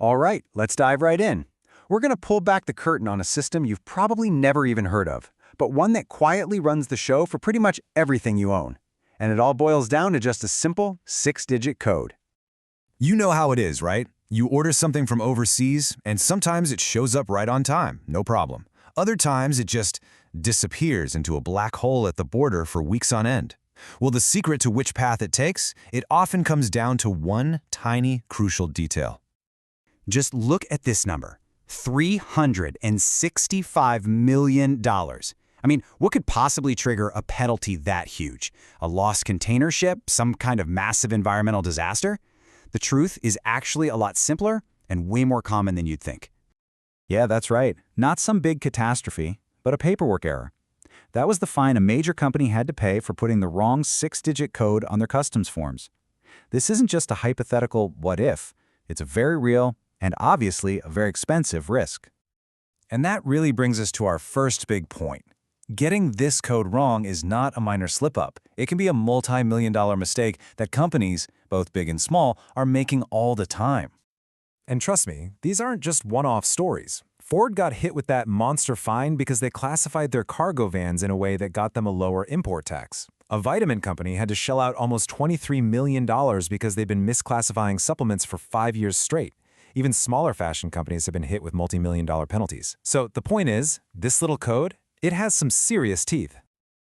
All right, let's dive right in. We're going to pull back the curtain on a system you've probably never even heard of, but one that quietly runs the show for pretty much everything you own. And it all boils down to just a simple 6-digit code. You know how it is, right? You order something from overseas, and sometimes it shows up right on time, no problem. Other times it just disappears into a black hole at the border for weeks on end. Well, the secret to which path it takes, it often comes down to one tiny, crucial detail. Just look at this number, $365 million. I mean, what could possibly trigger a penalty that huge? A lost container ship? Some kind of massive environmental disaster? The truth is actually a lot simpler and way more common than you'd think. Yeah, that's right. Not some big catastrophe, but a paperwork error. That was the fine a major company had to pay for putting the wrong 6-digit code on their customs forms. This isn't just a hypothetical what if. It's a very real and obviously a very expensive risk. And that really brings us to our first big point. Getting this code wrong is not a minor slip-up. It can be a multi-million-dollar mistake that companies, both big and small, are making all the time. And trust me, these aren't just one-off stories. Ford got hit with that monster fine because they classified their cargo vans in a way that got them a lower import tax. A vitamin company had to shell out almost $23 million because they've been misclassifying supplements for 5 years straight. Even smaller fashion companies have been hit with multi-million-dollar penalties. So the point is, this little code, it has some serious teeth.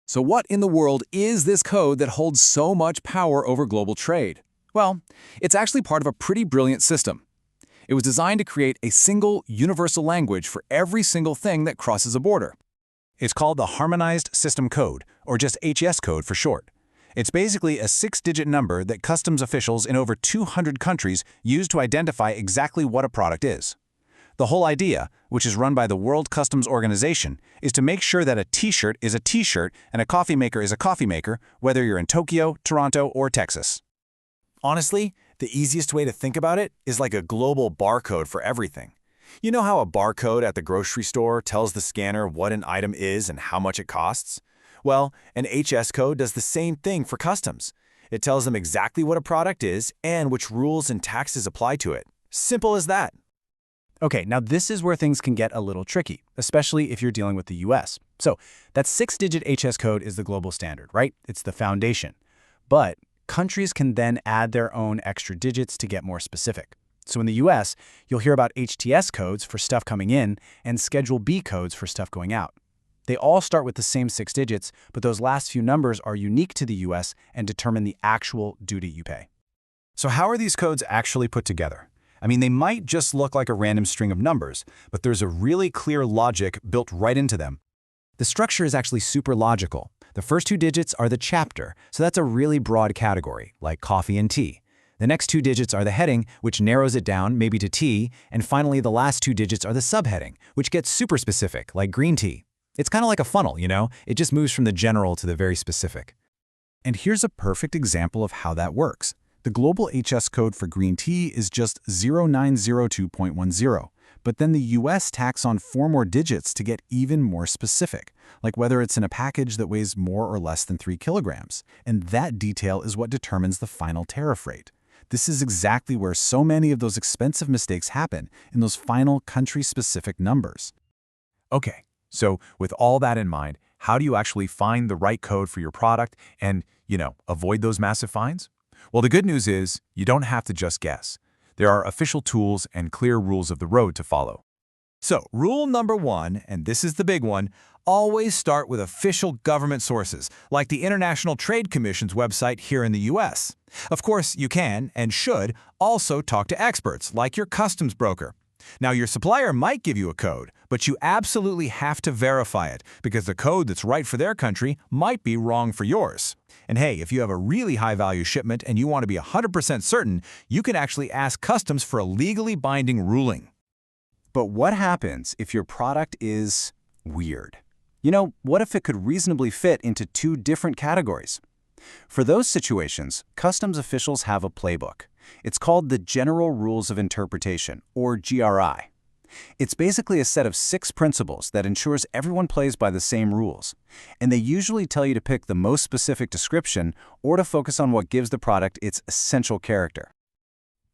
So what in the world is this code that holds so much power over global trade? Well, it's actually part of a pretty brilliant system. It was designed to create a single, universal language for every single thing that crosses a border. It's called the Harmonized System Code, or just HS code for short. It's basically a 6-digit number that customs officials in over 200 countries use to identify exactly what a product is. The whole idea, which is run by the World Customs Organization, is to make sure that a t-shirt is a t-shirt and a coffee maker is a coffee maker, whether you're in Tokyo, Toronto, or Texas. Honestly, the easiest way to think about it is like a global barcode for everything. You know how a barcode at the grocery store tells the scanner what an item is and how much it costs? Well, an HS code does the same thing for customs. It tells them exactly what a product is and which rules and taxes apply to it. Simple as that. Okay, now this is where things can get a little tricky, especially if you're dealing with the US. So that 6-digit HS code is the global standard, right? It's the foundation. But countries can then add their own extra digits to get more specific. So in the US, you'll hear about HTS codes for stuff coming in and Schedule B codes for stuff going out. They all start with the same 6 digits, but those last few numbers are unique to the US and determine the actual duty you pay. So how are these codes actually put together? I mean, they might just look like a random string of numbers, but there's a really clear logic built right into them. The structure is actually super logical. The first 2 digits are the chapter, so that's a really broad category, like coffee and tea. The next 2 digits are the heading, which narrows it down maybe to tea, and finally the last 2 digits are the subheading, which gets super specific, like green tea. It's kind of like a funnel, you know? It just moves from the general to the very specific. And here's a perfect example of how that works. The global HS code for green tea is just 0902.10, but then the US tacks on 4 more digits to get even more specific, like whether it's in a package that weighs more or less than 3 kilograms. And that detail is what determines the final tariff rate. This is exactly where so many of those expensive mistakes happen, in those final country-specific numbers. Okay, so with all that in mind, how do you actually find the right code for your product and, avoid those massive fines? Well, the good news is you don't have to just guess. There are official tools and clear rules of the road to follow. So, rule number 1, and this is the big one, always start with official government sources, like the International Trade Commission's website here in the US. Of course, you can and should also talk to experts, like your customs broker. Now, your supplier might give you a code, but you absolutely have to verify it, because the code that's right for their country might be wrong for yours. And hey, if you have a really high-value shipment and you want to be 100% certain, you can actually ask customs for a legally binding ruling. But what happens if your product is weird? What if it could reasonably fit into 2 different categories? For those situations, customs officials have a playbook. It's called the General Rules of Interpretation, or GRI. It's basically a set of 6 principles that ensures everyone plays by the same rules, and they usually tell you to pick the most specific description or to focus on what gives the product its essential character.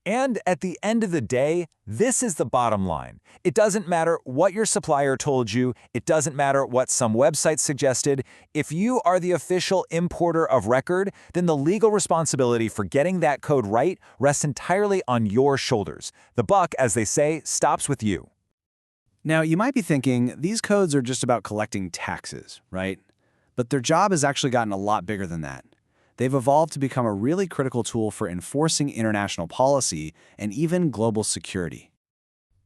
And at the end of the day, this is the bottom line. It doesn't matter what your supplier told you. It doesn't matter what some website suggested. If you are the official importer of record, then the legal responsibility for getting that code right rests entirely on your shoulders. The buck, as they say, stops with you. Now, you might be thinking, these codes are just about collecting taxes, right? But their job has actually gotten a lot bigger than that. They've evolved to become a really critical tool for enforcing international policy and even global security.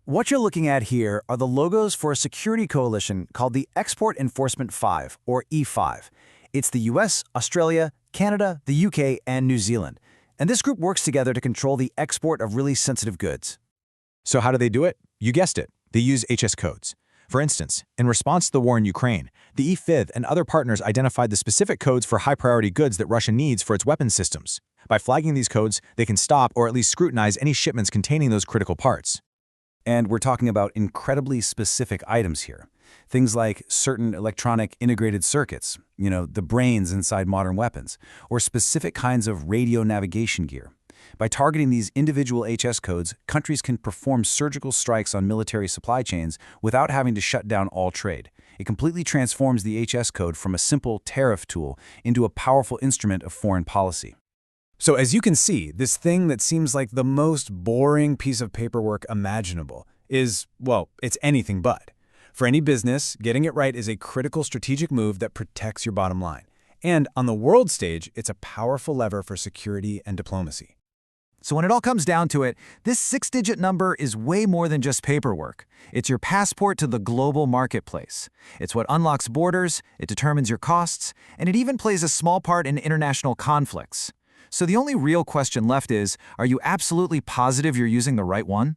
What you're looking at here are the logos for a security coalition called the Export Enforcement 5, or E5. It's the US, Australia, Canada, the UK, and New Zealand. And this group works together to control the export of really sensitive goods. So how do they do it? You guessed it. They use HS codes. For instance, in response to the war in Ukraine, the E5 and other partners identified the specific codes for high-priority goods that Russia needs for its weapons systems. By flagging these codes, they can stop or at least scrutinize any shipments containing those critical parts. And we're talking about incredibly specific items here. Things like certain electronic integrated circuits, the brains inside modern weapons, or specific kinds of radio navigation gear. By targeting these individual HS codes, countries can perform surgical strikes on military supply chains without having to shut down all trade. It completely transforms the HS code from a simple tariff tool into a powerful instrument of foreign policy. So as you can see, this thing that seems like the most boring piece of paperwork imaginable is, well, it's anything but. For any business, getting it right is a critical strategic move that protects your bottom line. And on the world stage, it's a powerful lever for security and diplomacy. So when it all comes down to it, this 6-digit number is way more than just paperwork. It's your passport to the global marketplace. It's what unlocks borders, it determines your costs, and it even plays a small part in international conflicts. So the only real question left is, are you absolutely positive you're using the right one?